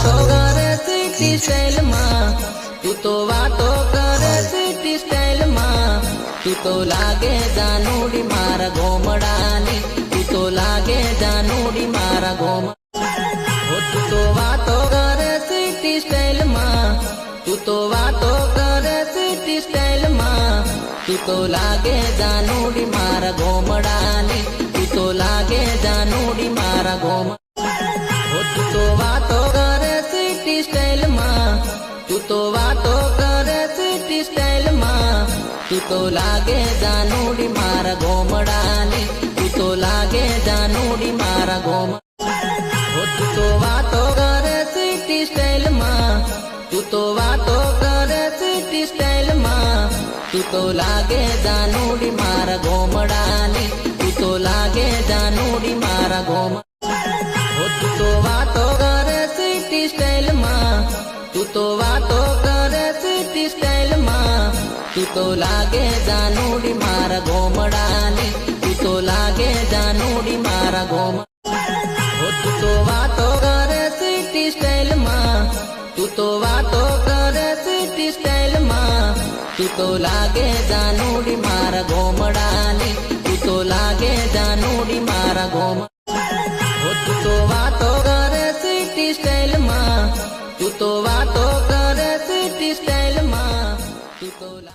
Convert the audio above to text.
વાતો કરે સિટી સ્ટાઇલમાં, તું તો વાતો કરે સિટી સ્ટાઇલમાં. તું તો લાગે જાનુડી મારા ગોમડાની, તું તો લાગે જાનુડી મારા ગોમડા. તું તો વાતો કરે સિટી સ્ટાઇલમાં, તું તો વાતો કરે સિટી સ્ટાઇલમાં. તું તો લાગે જાનુડી મારા ગોમડાની, તું તો લાગે જાનુડી મારા ગોમડા. તું તો વાતો કરે સિટી સ્ટાઇલમાં, તું તો વાતો કરે સિટી સ્ટાઇલમાં. તું તો લાગે જાનુડી મારા ગોમડાની, તું તો લાગે જાનુડી મારા ગોમડા. તું તો વાતો કરે સિટી સ્ટાઇલમાં, તું તો વાતો કરે સિટી સ્ટાઇલમાં. તું તો લાગે જાનુડી મારા ગોમડાની, તું તો લાગે જાનુડી મારા ગોમડા. તું તો વાતો કરે સિટી સ્ટાઇલમાં, તું તો વાતો કરે સિટી સ્ટાઇલમાં. તું તો લાગે જાનુડી મારા ગોમડાની, તું તો લાગે જાનુડી મારા ગોમડા. તું તો વાતો કરે સિટી સ્ટાઇલમાં, તું તો વાતો કરે સિટી સ્ટાઇલમાં. તું તો લાગે જાનુડી મારા ગોમડાની, તું તો લાગે જાનુડી મારા ગોમડા.